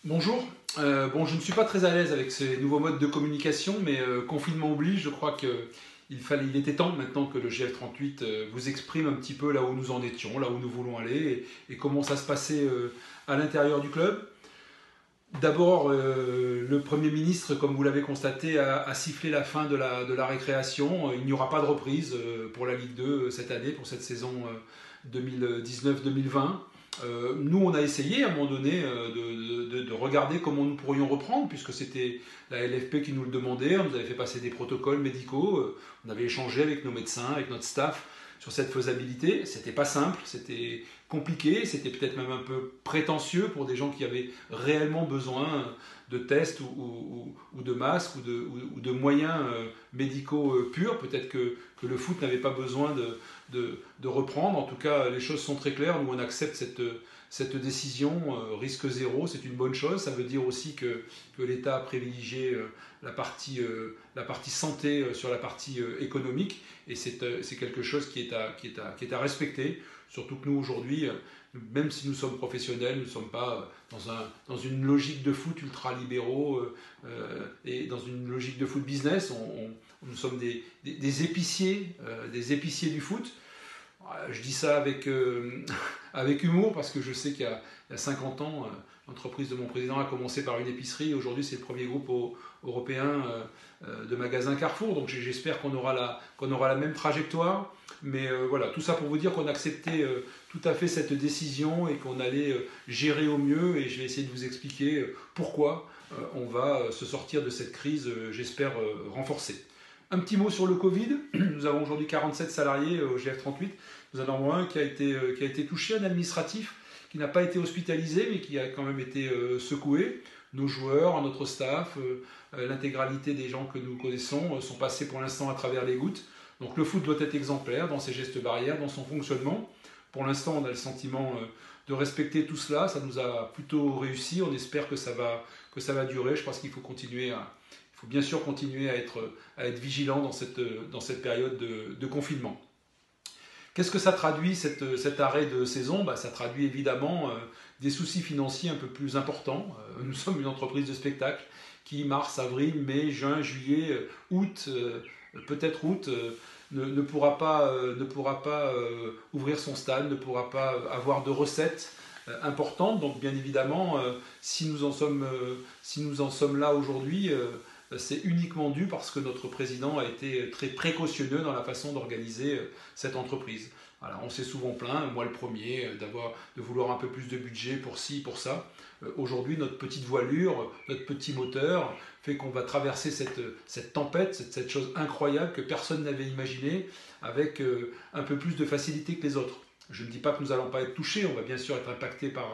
Bonjour. Bon, je ne suis pas très à l'aise avec ces nouveaux modes de communication, mais confinement oblige, je crois qu'il était temps maintenant que le GF38 vous exprime un petit peu là où nous en étions, là où nous voulons aller et comment ça se passait à l'intérieur du club. D'abord, le Premier ministre, comme vous l'avez constaté, a sifflé la fin de la récréation. Il n'y aura pas de reprise pour la Ligue 2 cette année, pour cette saison 2019-2020. Nous, on a essayé à un moment donné de regarder comment nous pourrions reprendre, puisque c'était la LFP qui nous le demandait. On nous avait fait passer des protocoles médicaux. On avait échangé avec nos médecins, avec notre staff sur cette faisabilité. C'était pas simple, c'était compliqué, c'était peut-être même un peu prétentieux pour des gens qui avaient réellement besoin de tests ou de masques ou de moyens médicaux purs. Peut-être que le foot n'avait pas besoin de reprendre. En tout cas, les choses sont très claires. Nous, on accepte cette décision, risque zéro, c'est une bonne chose. Ça veut dire aussi que l'État a privilégié la partie santé sur la partie économique, et c'est quelque chose qui est à respecter. Surtout que nous, aujourd'hui, même si nous sommes professionnels, nous ne sommes pas dans une logique de foot ultra-libéraux et dans une logique de foot business. Nous sommes des épiciers du foot. Je dis ça avec humour, parce que je sais qu'il y a 50 ans, l'entreprise de mon président a commencé par une épicerie. Aujourd'hui, c'est le premier groupe européen de magasins Carrefour. Donc j'espère qu'on aura la même trajectoire. Mais voilà, tout ça pour vous dire qu'on acceptait tout à fait cette décision et qu'on allait gérer au mieux. Et je vais essayer de vous expliquer pourquoi on va se sortir de cette crise, j'espère, renforcée. Un petit mot sur le Covid. Nous avons aujourd'hui 47 salariés au GF38. Nous en avons un qui a été touché, un administratif, qui n'a pas été hospitalisé, mais qui a quand même été secoué. Nos joueurs, notre staff, l'intégralité des gens que nous connaissons sont passés pour l'instant à travers les gouttes. Donc le foot doit être exemplaire dans ses gestes barrières, dans son fonctionnement. Pour l'instant, on a le sentiment de respecter tout cela. Ça nous a plutôt réussi. On espère que ça va durer. Je pense qu'il faut bien sûr continuer à être vigilant dans cette période de confinement. Qu'est-ce que ça traduit, cet arrêt de saison? Ça traduit évidemment des soucis financiers un peu plus importants. Nous sommes une entreprise de spectacle qui, mars, avril, mai, juin, juillet, août, peut-être août, ne pourra pas ouvrir son stade, ne pourra pas avoir de recettes importantes. Donc bien évidemment, si nous en sommes là aujourd'hui, c'est uniquement dû parce que notre président a été très précautionneux dans la façon d'organiser cette entreprise. Voilà, on s'est souvent plaint, moi le premier, de vouloir un peu plus de budget pour ci, pour ça. Aujourd'hui, notre petite voilure, notre petit moteur fait qu'on va traverser cette tempête, cette chose incroyable que personne n'avait imaginée, avec un peu plus de facilité que les autres. Je ne dis pas que nous n'allons pas être touchés, on va bien sûr être impacté par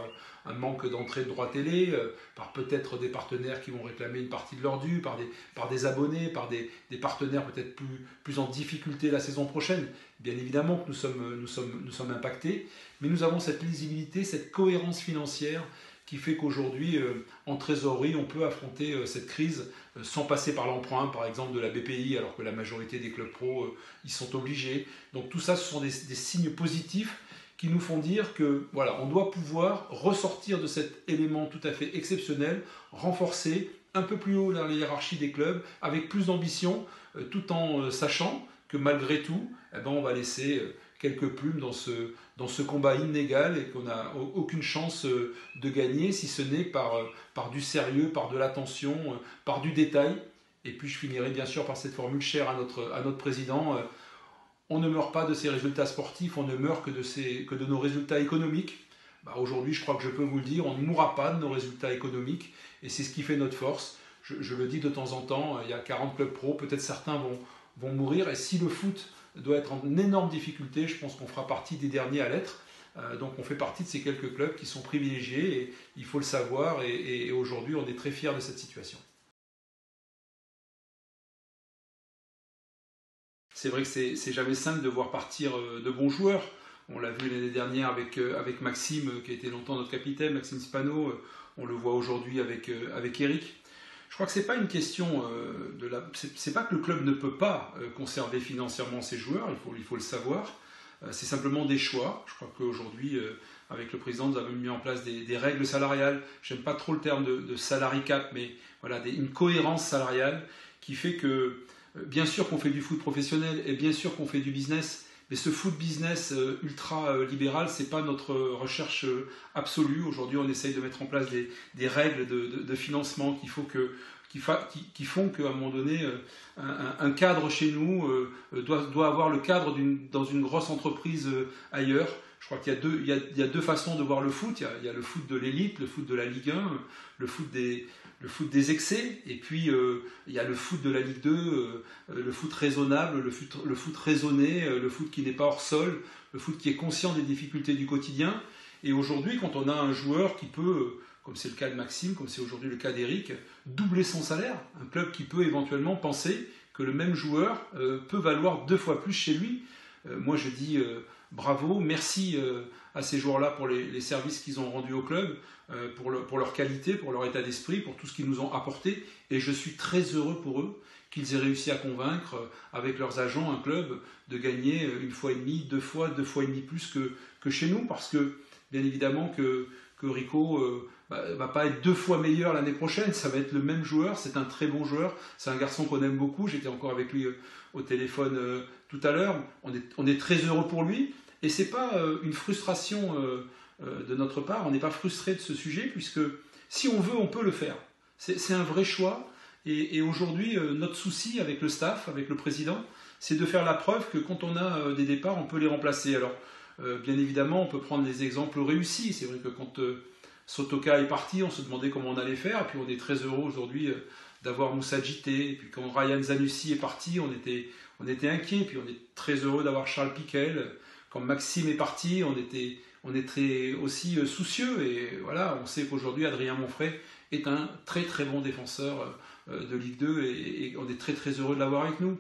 un manque d'entrée de droits télé, par peut-être des partenaires qui vont réclamer une partie de leur dû, par des abonnés, par des partenaires peut-être plus en difficulté la saison prochaine. Bien évidemment que nous sommes impactés, mais nous avons cette lisibilité, cette cohérence financière qui fait qu'aujourd'hui, en trésorerie, on peut affronter cette crise sans passer par l'emprunt, par exemple, de la BPI, alors que la majorité des clubs pro y sont obligés. Donc tout ça, ce sont des signes positifs qui nous font dire que voilà, on doit pouvoir ressortir de cet élément tout à fait exceptionnel, renforcer un peu plus haut dans la hiérarchie des clubs, avec plus d'ambition, tout en sachant que malgré tout, on va laisser quelques plumes dans ce combat inégal et qu'on n'a aucune chance de gagner, si ce n'est par du sérieux, par de l'attention, par du détail. Et puis je finirai bien sûr par cette formule chère à notre président. On ne meurt pas de ses résultats sportifs, on ne meurt que de nos résultats économiques. Aujourd'hui, je crois que je peux vous le dire, on ne mourra pas de nos résultats économiques, et c'est ce qui fait notre force. Je le dis de temps en temps, il y a 40 clubs pro, peut-être certains vont mourir, et si le foot doit être en énorme difficulté, je pense qu'on fera partie des derniers à l'être. Donc on fait partie de ces quelques clubs qui sont privilégiés, et il faut le savoir, et aujourd'hui on est très fiers de cette situation. C'est vrai que c'est jamais simple de voir partir de bons joueurs. On l'a vu l'année dernière avec Maxime, qui a été longtemps notre capitaine, Maxime Spano. On le voit aujourd'hui avec Eric. Je crois que c'est pas une question c'est pas que le club ne peut pas conserver financièrement ses joueurs, il faut le savoir. c'est simplement des choix. Je crois qu'aujourd'hui, avec le président, nous avons mis en place des règles salariales. J'aime pas trop le terme de salary cap, mais voilà, une cohérence salariale qui fait que, bien sûr qu'on fait du foot professionnel et bien sûr qu'on fait du business, mais ce foot business ultra libéral, c'est pas notre recherche absolue. Aujourd'hui, on essaye de mettre en place des règles de financement qui font qu'à un moment donné, un cadre chez nous doit avoir le cadre dans une grosse entreprise ailleurs. Je crois qu'il y a deux façons de voir le foot. Il y a le foot de l'élite, le foot de la Ligue 1, le foot des excès, et puis il y a le foot de la Ligue 2, le foot raisonnable, le foot raisonné, le foot qui n'est pas hors sol, le foot qui est conscient des difficultés du quotidien. Et aujourd'hui, quand on a un joueur qui peut, comme c'est le cas de Maxime, comme c'est aujourd'hui le cas d'Eric, doubler son salaire, un club qui peut éventuellement penser que le même joueur peut valoir 2 fois plus chez lui, moi je dis bravo, merci à ces joueurs-là pour les services qu'ils ont rendus au club, pour leur qualité, pour leur état d'esprit, pour tout ce qu'ils nous ont apporté. Et je suis très heureux pour eux qu'ils aient réussi à convaincre, avec leurs agents, un club de gagner 1 fois et demie, 2 fois et demi plus que chez nous. Parce que, bien évidemment, que Rico va pas être 2 fois meilleur l'année prochaine, ça va être le même joueur, c'est un très bon joueur, c'est un garçon qu'on aime beaucoup, j'étais encore avec lui au téléphone tout à l'heure, on est très heureux pour lui, et c'est pas une frustration de notre part, on n'est pas frustré de ce sujet, puisque si on veut, on peut le faire. C'est un vrai choix, et aujourd'hui, notre souci avec le staff, avec le président, c'est de faire la preuve que quand on a des départs, on peut les remplacer. Alors, bien évidemment, on peut prendre des exemples réussis. C'est vrai que quand Sotoka est parti, on se demandait comment on allait faire, et puis on est très heureux aujourd'hui d'avoir Moussa Djité, et puis quand Ryan Zanussi est parti, on était inquiet, puis on est très heureux d'avoir Charles Piquel. Quand Maxime est parti, on était aussi soucieux, et voilà, on sait qu'aujourd'hui Adrien Monfray est un très très bon défenseur de Ligue 2, et on est très très heureux de l'avoir avec nous.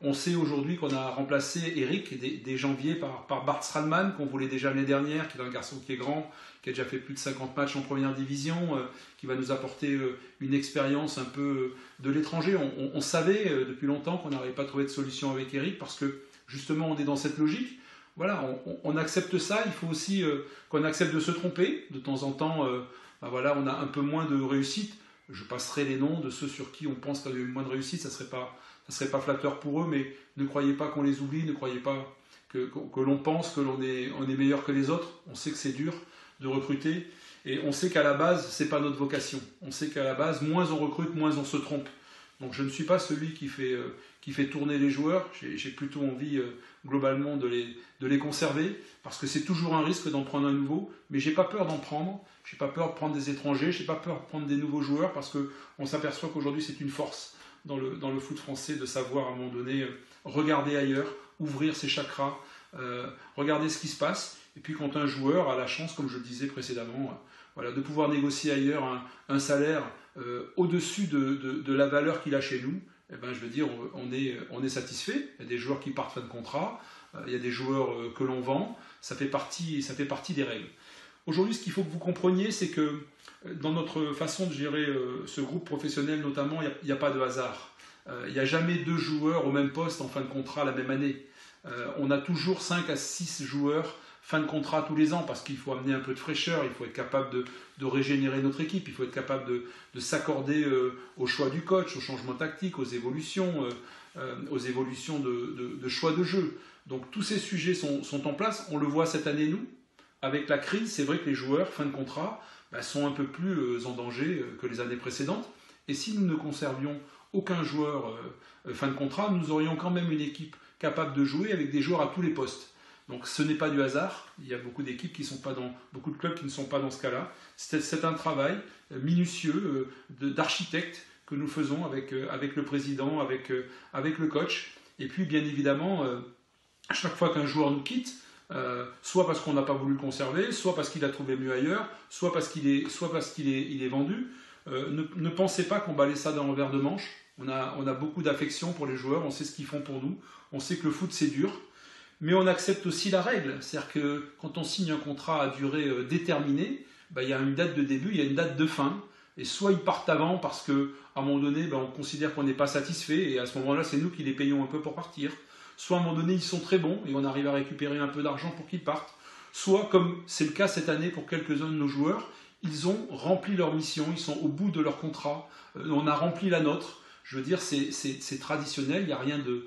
On sait aujourd'hui qu'on a remplacé Eric dès janvier par Bart Stralman, qu'on voulait déjà l'année dernière, qui est un garçon qui est grand, qui a déjà fait plus de 50 matchs en première division, qui va nous apporter une expérience un peu de l'étranger. On savait depuis longtemps qu'on n'aurait pas trouvé de solution avec Eric, parce que justement on est dans cette logique. Voilà, on accepte ça, il faut aussi qu'on accepte de se tromper. De temps en temps, voilà, on a un peu moins de réussite. Je passerai les noms de ceux sur qui on pense qu'il y a eu moins de réussite, ça serait pas flatteur pour eux, mais ne croyez pas qu'on les oublie, ne croyez pas que l'on pense que l'on est meilleur que les autres. On sait que c'est dur de recruter, et on sait qu'à la base, c'est pas notre vocation. On sait qu'à la base, moins on recrute, moins on se trompe. Donc je ne suis pas celui qui fait tourner les joueurs, j'ai plutôt envie globalement de les conserver, parce que c'est toujours un risque d'en prendre un nouveau, mais j'ai pas peur d'en prendre, j'ai pas peur de prendre des étrangers, j'ai pas peur de prendre des nouveaux joueurs, parce qu'on s'aperçoit qu'aujourd'hui c'est une force dans le foot français de savoir à un moment donné regarder ailleurs, ouvrir ses chakras, regarder ce qui se passe, et puis quand un joueur a la chance, comme je le disais précédemment, voilà, de pouvoir négocier ailleurs un salaire au-dessus de la valeur qu'il a chez nous, eh ben, je veux dire, on est satisfait. Il y a des joueurs qui partent fin de contrat, il y a des joueurs que l'on vend, ça fait partie des règles. Aujourd'hui, ce qu'il faut que vous compreniez, c'est que dans notre façon de gérer ce groupe professionnel notamment, il n'y a pas de hasard. Il n'y a jamais 2 joueurs au même poste en fin de contrat la même année. On a toujours 5 à 6 joueurs fin de contrat tous les ans, parce qu'il faut amener un peu de fraîcheur, il faut être capable de régénérer notre équipe, il faut être capable de s'accorder au choix du coach, aux changements tactiques, aux évolutions de choix de jeu. Donc tous ces sujets sont en place. On le voit cette année, nous, avec la crise, c'est vrai que les joueurs fin de contrat sont un peu plus en danger que les années précédentes. Et si nous ne conservions aucun joueur fin de contrat, nous aurions quand même une équipe capable de jouer avec des joueurs à tous les postes. Donc ce n'est pas du hasard, il y a beaucoup d'équipes qui sont pas beaucoup de clubs qui ne sont pas dans ce cas-là. C'est un travail minutieux d'architecte que nous faisons avec le président, avec le coach. Et puis bien évidemment, à chaque fois qu'un joueur nous quitte, soit parce qu'on n'a pas voulu le conserver, soit parce qu'il a trouvé mieux ailleurs, soit parce qu'il est vendu, ne pensez pas qu'on va laisser ça dans l'envers de manche. On a beaucoup d'affection pour les joueurs, on sait ce qu'ils font pour nous, on sait que le foot c'est dur. Mais on accepte aussi la règle, c'est-à-dire que quand on signe un contrat à durée déterminée, il y a une date de début, il y a une date de fin, et soit ils partent avant parce qu'à un moment donné, on considère qu'on n'est pas satisfait, et à ce moment-là, c'est nous qui les payons un peu pour partir, soit à un moment donné ils sont très bons et on arrive à récupérer un peu d'argent pour qu'ils partent, soit comme c'est le cas cette année pour quelques-uns de nos joueurs, ils ont rempli leur mission, ils sont au bout de leur contrat, on a rempli la nôtre. Je veux dire, c'est traditionnel, il n'y a rien de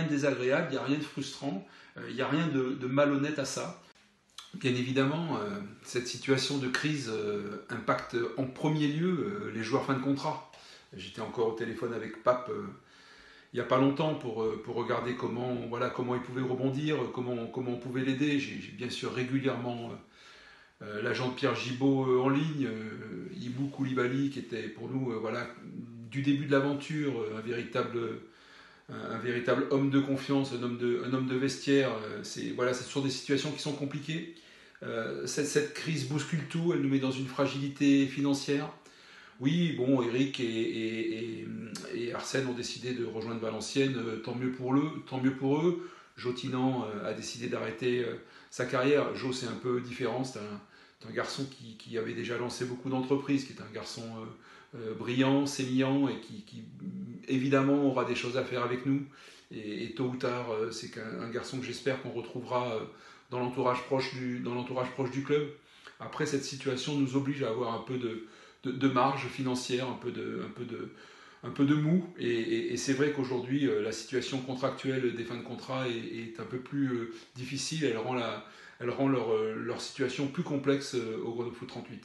désagréable, il n'y a rien de frustrant, il n'y a rien de malhonnête à ça. Bien évidemment, cette situation de crise impacte en premier lieu les joueurs fin de contrat. J'étais encore au téléphone avec Pape il n'y a pas longtemps pour regarder comment il pouvait rebondir, comment on pouvait l'aider. J'ai bien sûr régulièrement l'agent de Pierre Gibaud en ligne, Ibou Koulibaly, qui était pour nous du début de l'aventure un véritable homme de confiance, un homme de vestiaire. C'est toujours des situations qui sont compliquées. Cette crise bouscule tout, elle nous met dans une fragilité financière. Oui, bon, Eric et Arsène ont décidé de rejoindre Valenciennes, tant mieux pour eux. Jo Tinan a décidé d'arrêter sa carrière. Jo, c'est un peu différent, c'est un garçon qui avait déjà lancé beaucoup d'entreprises, qui est un garçon brillant, sémillant et qui évidemment aura des choses à faire avec nous. Et tôt ou tard, c'est un garçon que j'espère qu'on retrouvera dans l'entourage proche du club. Après, cette situation nous oblige à avoir un peu de marge financière, un peu de mou. Et c'est vrai qu'aujourd'hui, la situation contractuelle des fins de contrat est un peu plus difficile. Elle rend leur situation plus complexe au Grenoble Foot 38.